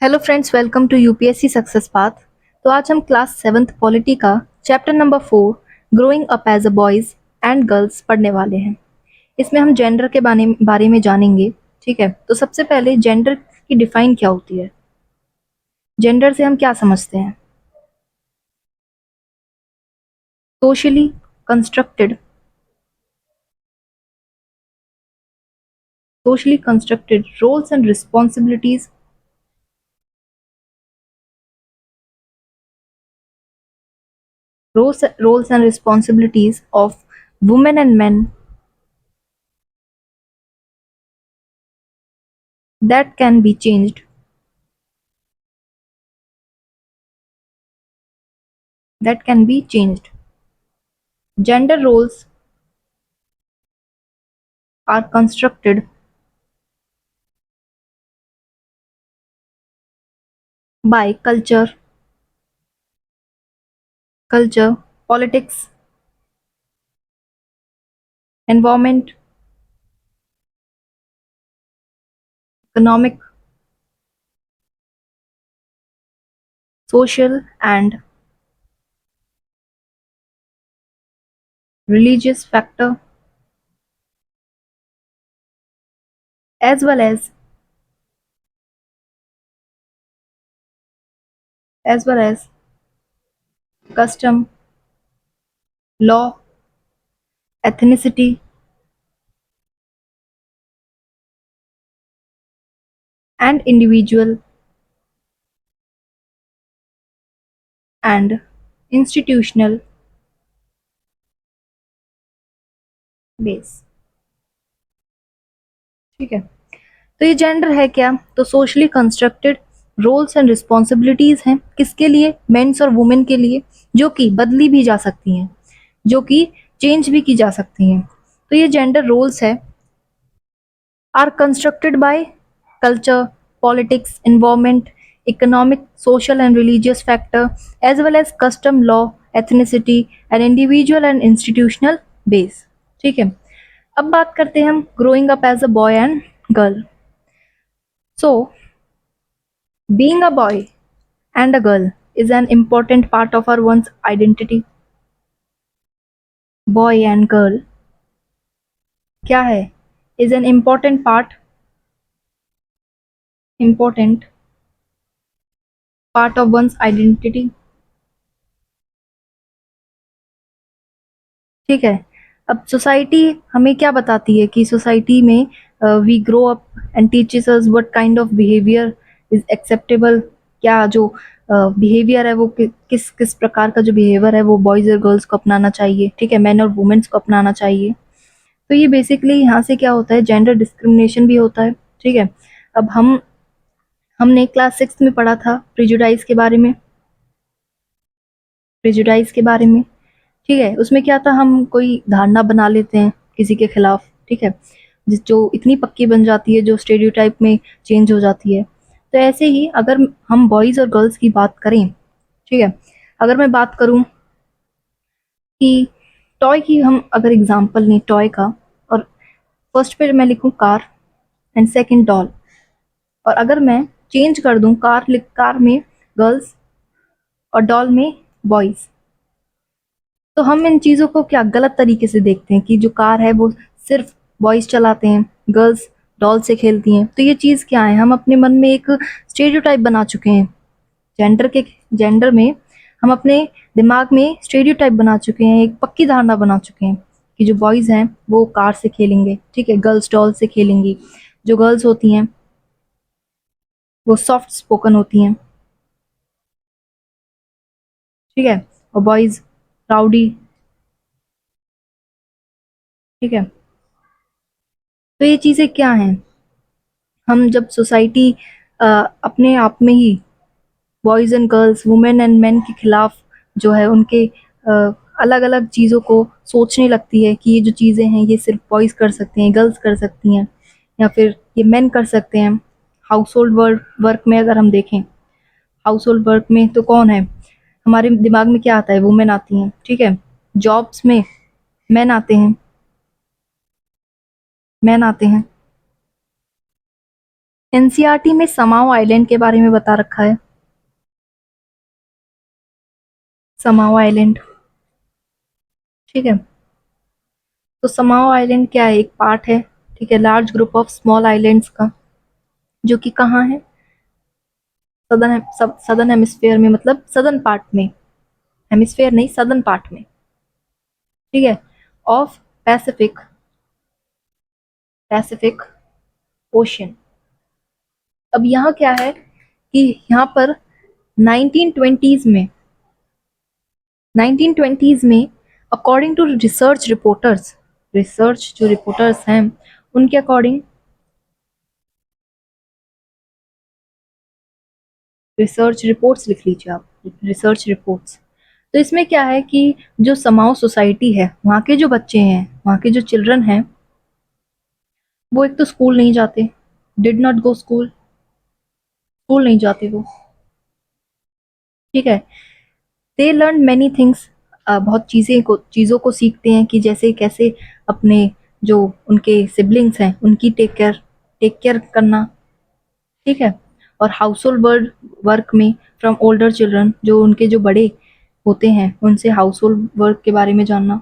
Hello friends, welcome to UPSC success path. तो आज हम क्लास सेवन्थ पॉलिटी का chapter number 4 growing up as a boys and girls पढ़ने वाले हैं। इसमें हम जेंडर के बारे में जानेंगे। ठीक है, तो सबसे पहले जेंडर की डिफाइन क्या होती है। जेंडर से हम क्या समझते हैं? Socially constructed socially constructed roles and responsibilities roles and responsibilities of women and men that can be changed that can be changed. Gender roles are constructed by culture, politics, environment, economic, social, and religious factor, as well as as well as custom, law, ethnicity, and individual and institutional base. ठीक है, तो ये gender है क्या? तो socially constructed roles and responsibilities हैं। किसके लिए? मेंस और वुमेन के लिए, जो कि बदली भी जा सकती हैं, जो कि चेंज भी की जा सकती हैं। तो ये जेंडर रोल्स है are constructed by culture, politics, environment, economic, social and religious factor, as well as custom, law, ethnicity and individual and institutional base. ठीक है, अब बात करते हैं हम growing up as a boy and girl. So, being a boy and a girl is an important part of our one's identity. Boy and girl क्या है? Is an important part of one's identity. ठीक है, अब society हमें क्या बताती है कि सोसाइटी में we grow up and teaches us what kind of behaviour is acceptable. क्या जो बिहेवियर है वो किस किस प्रकार का जो बिहेवियर है वो बॉयज और गर्ल्स को अपनाना चाहिए। ठीक है, मैन और वुमेन्स को अपनाना चाहिए। तो ये बेसिकली यहाँ से क्या होता है, जेंडर डिस्क्रिमिनेशन भी होता है। ठीक है, अब हमने क्लास 6 में पढ़ा था प्रेजुडाइज के बारे में। ठीक है, उसमें क्या था, हम कोई धारणा बना लेते हैं किसी के खिलाफ। ठीक है, जिस जो इतनी पक्की बन जाती है, जो स्टेरियोटाइप में चेंज हो जाती है। तो ऐसे ही अगर हम बॉयज और गर्ल्स की बात करें, ठीक है, अगर मैं बात करूं कि टॉय की, हम अगर एग्जांपल लें टॉय का, और फर्स्ट पे मैं लिखूं कार एंड सेकंड डॉल, और अगर मैं चेंज कर दूं कार में गर्ल्स और डॉल में बॉयज, तो हम इन चीज़ों को क्या गलत तरीके से देखते हैं कि जो कार है वो सिर्फ बॉयज चलाते हैं, गर्ल्स डॉल से खेलती हैं। तो ये चीज़ क्या है, हम अपने मन में एक स्टेरियोटाइप बना चुके हैं। जेंडर में हम अपने दिमाग में स्टेरियोटाइप बना चुके हैं, एक पक्की धारणा बना चुके हैं कि जो बॉयज हैं वो कार से खेलेंगे, ठीक है, गर्ल्स डॉल से खेलेंगी, जो गर्ल्स होती हैं वो सॉफ्ट स्पोकन होती हैं, ठीक है, और बॉयज राउडी। ठीक है, तो ये चीज़ें क्या हैं, हम जब सोसाइटी अपने आप में ही boys and girls, women and men के खिलाफ जो है उनके अलग अलग चीज़ों को सोचने लगती है कि ये जो चीज़ें हैं ये सिर्फ बॉयज़ कर सकते हैं, गर्ल्स कर सकती हैं, या फिर ये मेन कर सकते हैं। हाउस होल्ड वर्क में अगर हम देखें, हाउस होल्ड वर्क में तो कौन है, हमारे दिमाग में क्या आता है, वुमेन आती हैं। ठीक है, जॉब्स में मैन आते हैं, मैन आते हैं। एनसीईआरटी में समाओ आइलैंड के बारे में बता रखा है। समाओ आइलैंड, ठीक है। तो समाओ आइलैंड क्या है? एक पार्ट है, ठीक है, large group of small islands का, जो कि कहाँ है? सदर्न हेमिस्फेयर में, मतलब सदर्न पार्ट में, हेमिस्फेयर नहीं, सदर्न पार्ट में, ठीक है, ऑफ पैसिफिक पैसिफिक ओशन। अब यहाँ क्या है कि यहाँ पर 1920s में 1920s में अकॉर्डिंग टू रिसर्च जो रिपोर्टर्स हैं, उनके अकॉर्डिंग, रिसर्च रिपोर्ट्स लिख लीजिए आप, रिसर्च रिपोर्ट्स। तो इसमें क्या है कि जो समाओ सोसाइटी है, वहाँ के जो बच्चे हैं, वहाँ के जो चिल्ड्रन हैं, वो एक तो स्कूल नहीं जाते, did not go school, school नहीं जाते वो, ठीक है। दे लर्न मैनी थिंग्स, बहुत चीज़ों को सीखते हैं कि जैसे कैसे अपने जो उनके सिबलिंग्स हैं उनकी टेक केयर करना, ठीक है। और हाउस होल्ड वर्क वर्क में फ्रॉम ओल्डर चिल्ड्रन, जो उनके जो बड़े होते हैं उनसे हाउस होल्ड वर्क के बारे में जानना,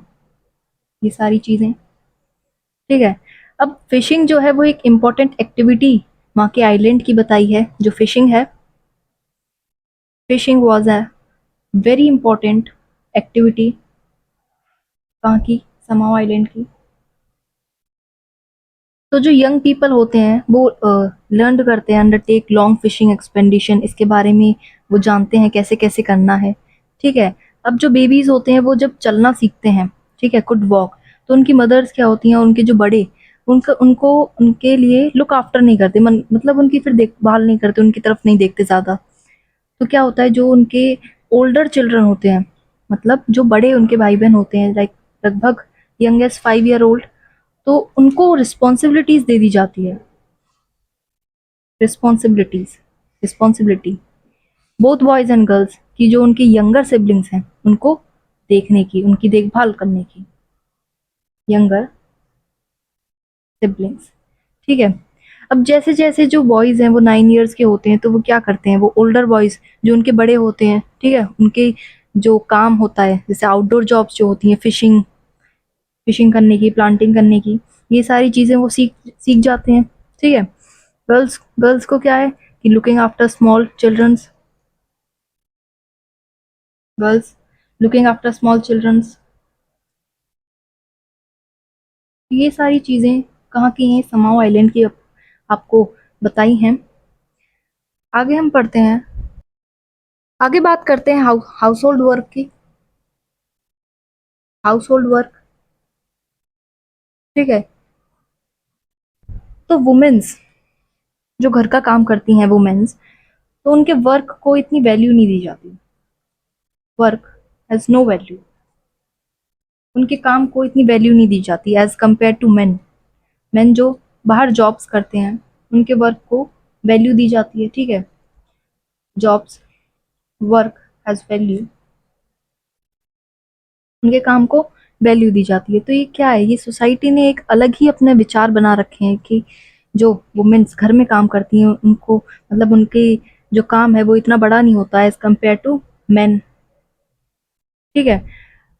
ये सारी चीज़ें, ठीक है। अब फिशिंग जो है वो एक इम्पॉर्टेंट एक्टिविटी वहाँ के आइलैंड की बताई है। जो फिशिंग है, fishing was a very important activity कहाँ की? समाओ आइलैंड की। तो जो यंग पीपल होते हैं वो लर्न करते हैं, अंडरटेक लॉन्ग फिशिंग एक्सपेंडिशन, इसके बारे में वो जानते हैं कैसे कैसे करना है, ठीक है। अब जो बेबीज होते हैं वो जब चलना सीखते हैं, ठीक है, कुड वॉक, तो उनकी मदर्स क्या होती हैं, उनके जो बड़े, उनका उनको उनके लिए लुक आफ्टर नहीं करते, मतलब उनकी फिर देखभाल नहीं करते, उनकी तरफ नहीं देखते ज़्यादा। तो क्या होता है, जो उनके ओल्डर चिल्ड्रन होते हैं, मतलब जो बड़े उनके भाई बहन होते हैं, लाइक लगभग यंगेस्ट 5 ईयर ओल्ड, तो उनको रिस्पॉन्सिबिलिटीज दे दी जाती है। Responsibilities responsibility both boys and girls की, जो उनके यंगर सिबलिंग्स हैं उनको देखने की, उनकी देखभाल करने की, यंगर सिबलिंग्स, ठीक है। अब जैसे जैसे जो बॉयज हैं वो 9 ईयर्स के होते हैं, तो वो क्या करते हैं, वो ओल्डर बॉयज जो उनके बड़े होते हैं, ठीक है, उनके जो काम होता है, जैसे आउटडोर जॉब्स जो होती हैं, फिशिंग फिशिंग करने की, प्लांटिंग करने की, ये सारी चीज़ें वो सीख सीख जाते हैं, ठीक है। गर्ल्स गर्ल्स को क्या है कि looking after small childrens, girls looking after small childrens, ये सारी चीज़ें कहाँ की हैं? समाओ आइलैंड की आपको बताई हैं। आगे हम पढ़ते हैं, आगे बात करते हैं हाउस होल्ड वर्क की। हाउस होल्ड वर्क, ठीक है। तो वुमेन्स जो घर का काम करती हैं, वुमेन्स, तो उनके वर्क को इतनी वैल्यू नहीं दी जाती, वर्क हैज़ नो वैल्यू, उनके काम को इतनी वैल्यू नहीं दी जाती as compare to men. Men जो बाहर जॉब्स करते हैं, उनके वर्क को वैल्यू दी जाती है, ठीक है। जॉब्स, वर्क हैज वैल्यू, उनके काम को वैल्यू दी जाती है। तो ये क्या है, ये सोसाइटी ने एक अलग ही अपने विचार बना रखे हैं कि जो वुमेन्स घर में काम करती हैं उनको, मतलब उनके जो काम है वो इतना बड़ा नहीं होता है एज कम्पेयर टू मेन, ठीक है।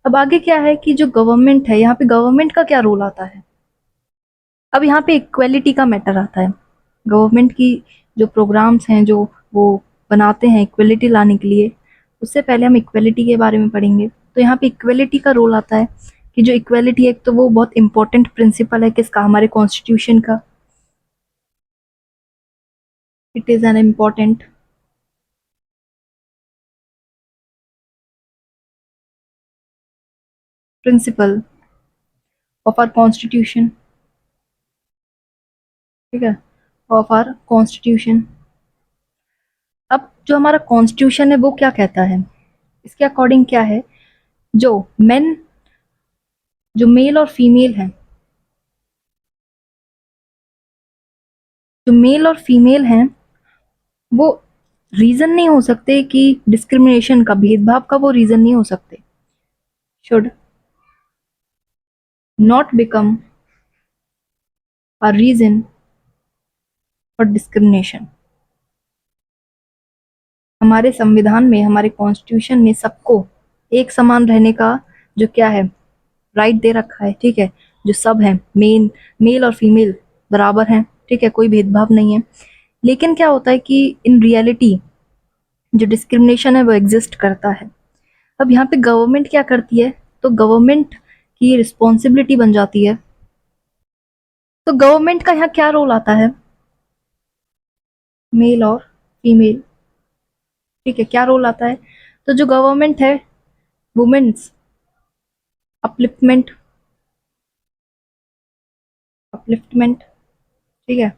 अब आगे क्या है कि जो गवर्नमेंट है, यहाँ पे गवर्नमेंट का क्या रोल आता है? अब यहाँ पे इक्वेलिटी का मैटर आता है। गवर्नमेंट की जो प्रोग्राम्स हैं जो वो बनाते हैं इक्वेलिटी लाने के लिए, उससे पहले हम इक्वेलिटी के बारे में पढ़ेंगे। तो यहाँ पे इक्वेलिटी का रोल आता है कि जो इक्वेलिटी, एक तो वो बहुत इंपॉर्टेंट प्रिंसिपल है किसका, हमारे कॉन्स्टिट्यूशन का। It is an important principle of our constitution, ठीक है, ऑफ आर कॉन्स्टिट्यूशन। अब जो हमारा कॉन्स्टिट्यूशन है वो क्या कहता है, इसके अकॉर्डिंग क्या है, जो मेन, जो मेल और फीमेल हैं, जो मेल और फीमेल हैं, वो रीजन नहीं हो सकते कि डिस्क्रिमिनेशन का, भेदभाव का वो रीजन नहीं हो सकते। Should not become a reason और डिस्क्रिमिनेशन। हमारे संविधान में, हमारे कॉन्स्टिट्यूशन ने सबको एक समान रहने का जो क्या है, राइट दे रखा है, ठीक है। जो सब है, मेल और फीमेल बराबर हैं, ठीक है, कोई भेदभाव नहीं है। लेकिन क्या होता है कि इन रियलिटी जो डिस्क्रिमिनेशन है वो एग्जिस्ट करता है। अब यहाँ पे गवर्नमेंट क्या करती है, तो गवर्नमेंट की रिस्पॉन्सिबिलिटी बन जाती है। तो गवर्नमेंट का यहाँ क्या रोल आता है, मेल और फीमेल, ठीक है, क्या रोल आता है। तो जो गवर्नमेंट है, वुमेन्स अपलिफ्टमेंट, अपलिफ्टमेंट, ठीक है,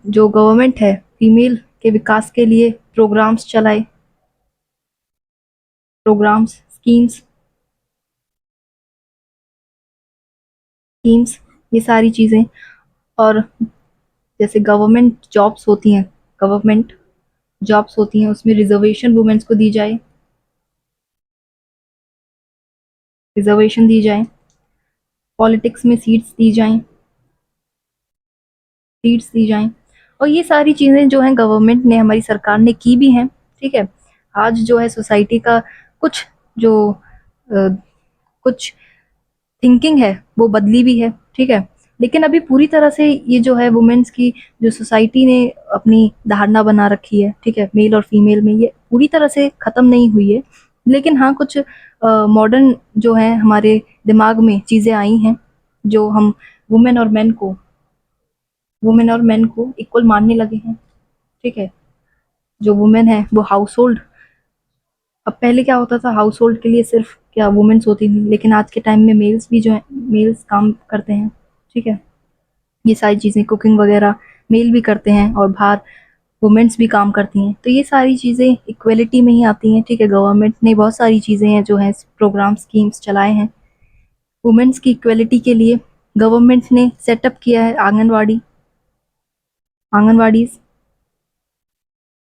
जो गवर्नमेंट है फीमेल के विकास के लिए प्रोग्राम्स चलाए, प्रोग्राम्स, स्कीम्स, ये सारी चीज़ें। और जैसे गवर्नमेंट जॉब्स होती हैं, उसमें रिजर्वेशन वुमेन्स को दी जाए, पॉलिटिक्स में सीट्स दी जाएं। और ये सारी चीज़ें जो हैं गवर्नमेंट ने, हमारी सरकार ने की भी हैं, ठीक है। आज जो है सोसाइटी का कुछ जो अ, कुछ थिंकिंग है वो बदली भी है, ठीक है। लेकिन अभी पूरी तरह से ये जो है वुमेन्स की जो सोसाइटी ने अपनी धारणा बना रखी है, ठीक है, मेल और फीमेल में, ये पूरी तरह से खत्म नहीं हुई है। लेकिन हाँ, कुछ मॉडर्न जो है हमारे दिमाग में चीज़ें आई हैं, जो हम वुमेन और मेन को इक्वल मानने लगे हैं, ठीक है। जो वुमेन है वो हाउस होल्ड, अब पहले क्या होता था, हाउस होल्ड के लिए सिर्फ क्या वुमेन्स होती थी, लेकिन आज के टाइम में मेल्स भी जो है, मेल्स काम करते हैं, ठीक है। ये सारी चीज़ें, कुकिंग वगैरह मेल भी करते हैं, और बाहर वुमेन्स भी काम करती हैं। तो ये सारी चीज़ें इक्वलिटी में ही आती हैं, ठीक है। गवर्नमेंट ने बहुत सारी चीज़ें हैं जो हैं प्रोग्राम स्कीम्स चलाए हैं वुमेन्स की इक्वलिटी के लिए। गवर्नमेंट ने सेटअप किया है आंगनवाड़ीज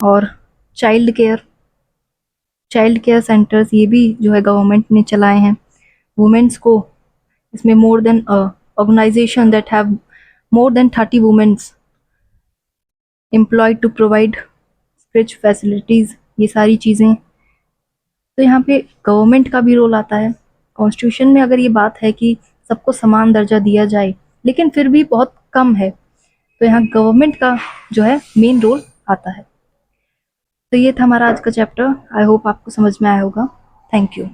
और चाइल्ड केयर सेंटर्स, ये भी जो है गवर्नमेंट ने चलाए हैं। वुमेन्स को इसमें more than organization that have more than 30 women employed to provide creche facilities, ये सारी चीज़ें। तो यहाँ पे गवर्नमेंट का भी रोल आता है। कॉन्स्टिट्यूशन में अगर ये बात है कि सबको समान दर्जा दिया जाए, लेकिन फिर भी बहुत कम है, तो यहाँ गवर्नमेंट का जो है मेन रोल आता है। तो ये था हमारा आज का चैप्टर। आई होप आपको समझ में आया होगा। Thank you.